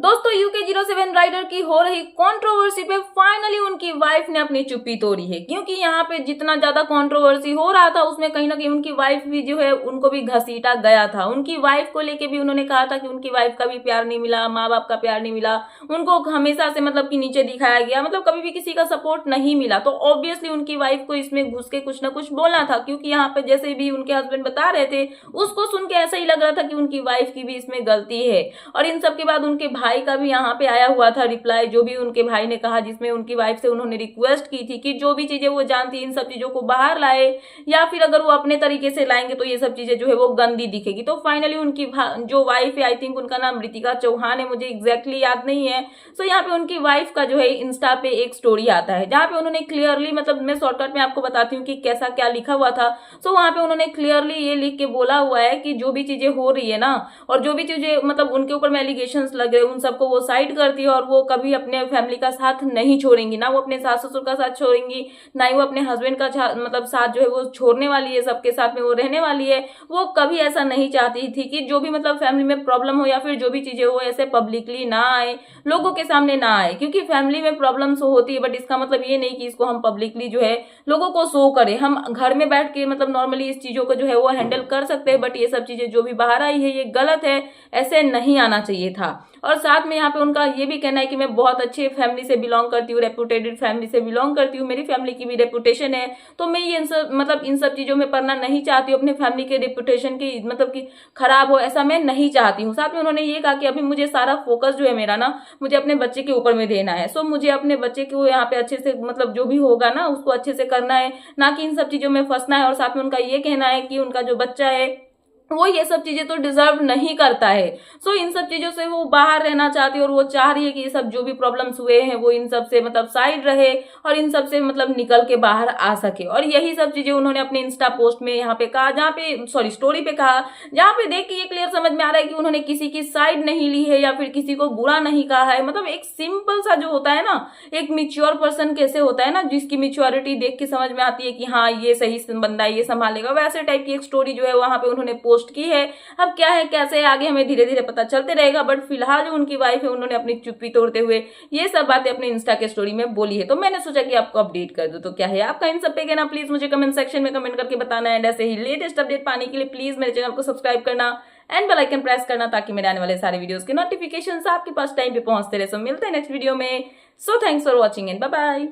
दोस्तों UK07 rider की हो रही कंट्रोवर्सी पे फाइनली उनकी वाइफ ने अपनी चुप्पी तोड़ी है, क्योंकि यहाँ पे जितना ज्यादा कंट्रोवर्सी हो रहा था उसमें कहीं ना कहीं उनकी वाइफ भी जो है उनको भी घसीटा गया था। उनकी वाइफ को लेके भी उन्होंने कहा था कि उनकी वाइफ का भी प्यार नहीं मिला, माँ बाप का प्यार नहीं मिला, उनको हमेशा से मतलब कि नीचे दिखाया गया, मतलब कभी भी किसी का सपोर्ट नहीं मिला। तो ऑब्वियसली उनकी वाइफ को इसमें घुस के कुछ ना कुछ बोलना था, क्योंकि यहाँ पे जैसे भी उनके हस्बैंड बता रहे थे उसको सुन के ऐसा ही लग रहा था कि उनकी वाइफ की भी इसमें गलती है। और इन सब के बाद उनके भाई का भी यहाँ पे आया हुआ था रिप्लाई, जो भी उनके भाई ने कहा, जिसमें उनकी वाइफ से उन्होंने रिक्वेस्ट की थी कि जो भी चीजें वो जानती है इन सब चीजों को बाहर लाए, या फिर अगर वो अपने तरीके से लाएंगे तो ये सब चीजें जो है वो गंदी दिखेगी। तो फाइनली उनकी जो वाइफ है, आई थिंक उनका नाम रितिका चौहान है, मुझे एग्जैक्टली याद नहीं है। सो यहाँ पे उनकी वाइफ का जो है इंस्टा पे एक स्टोरी आता है जहाँ पे उन्होंने क्लियरली, मतलब मैं शॉर्टकट में आपको बताती हूँ कि कैसा क्या लिखा हुआ था। सो वहां पे उन्होंने क्लियरली ये लिख के बोला हुआ है कि जो भी चीजें हो रही है ना, और जो भी चीजें मतलब उनके ऊपर में एलिगेशंस लग रहे हैं, उन सबको वो साइड करती है और वो कभी अपने फैमिली का साथ नहीं छोड़ेंगी, ना वो अपने सास ससुर का साथ छोड़ेंगी, ना ही वो अपने हस्बैंड का मतलब साथ जो है वो छोड़ने वाली है, सबके साथ में वो रहने वाली है। वो कभी ऐसा नहीं चाहती थी कि जो भी मतलब फैमिली में प्रॉब्लम हो या फिर जो भी चीजें हो ऐसे पब्लिकली ना आए, लोगों के सामने ना आए, क्योंकि फैमिली में प्रॉब्लम्स होती है, बट इसका मतलब ये नहीं कि इसको हम पब्लिकली जो है लोगों को शो करें। हम घर में बैठ के मतलब नॉर्मली इस चीजों को जो है वो हैंडल कर सकते हैं, बट ये सब चीजें जो भी बाहर आई है ये गलत है, ऐसे नहीं आना चाहिए था। और साथ में यहाँ पे उनका ये भी कहना है कि मैं बहुत अच्छे फैमिली से बिलोंग करती हूँ, रेपुटेटेड फैमिली से बिलोंग करती हूँ, मेरी फैमिली की भी रेपुटेशन है, तो मैं ये इन सब चीजों में पढ़ना नहीं चाहती हूँ, अपने फैमिली के रेपुटेशन की मतलब कि खराब हो ऐसा मैं नहीं चाहती हूँ। साथ में उन्होंने ये कहा कि अभी मुझे सारा फोकस जो है मेरा ना, मुझे अपने बच्चे के ऊपर में देना है। सो मुझे अपने बच्चे को यहाँ पे अच्छे से मतलब जो भी होगा ना उसको अच्छे से करना है, ना कि इन सब चीजों में फंसना है। और साथ में उनका ये कहना है कि उनका जो बच्चा है वो ये सब चीजें तो डिजर्व नहीं करता है। सो इन सब चीजों से वो बाहर रहना चाहती है और वो चाह रही है कि ये सब जो भी प्रॉब्लम्स हुए हैं वो इन सब से मतलब साइड रहे और इन सब से मतलब निकल के बाहर आ सके। और यही सब चीजें उन्होंने अपने इंस्टा पोस्ट में यहाँ पे कहा, जहाँ पे सॉरी स्टोरी पे कहा, जहाँ पे देख के ये क्लियर समझ में आ रहा है कि उन्होंने किसी की साइड नहीं ली है या फिर किसी को बुरा नहीं कहा है। मतलब एक सिंपल सा जो होता है ना, एक मिच्योर पर्सन कैसे होता है ना, जिसकी मिच्योरिटी देख के समझ में आती है कि हाँ ये सही बंदा है, ये संभालेगा, वैसे टाइप की एक स्टोरी जो है वहां पे उन्होंने पोस्ट की है। अब क्या है कैसे है आगे हमें धीरे धीरे पता चलते रहेगा, बट फिलहाल जो उनकी वाइफ है उन्होंने अपनी चुप्पी तोड़ते हुए ये सब बातें अपने इंस्टा के स्टोरी में बोली है। तो मैंने सोचा कि आपको अपडेट कर दूं। तो क्या है आपका इन सब पे कहना, प्लीज मुझे कमेंट सेक्शन में कमेंट करके बताना है। ऐसे ही लेटेस्ट अपडेट पाने के लिए प्लीज मेरे चैनल को सब्सक्राइब करना एंड बेल आइकन प्रेस करना, ताकि मेरे आने वाले सारे वीडियोस के नोटिफिकेशन आपके पास टाइम पे पहुंचते रहे। सो मिलते हैं नेक्स्ट वीडियो में। So thanks for watching and bye bye.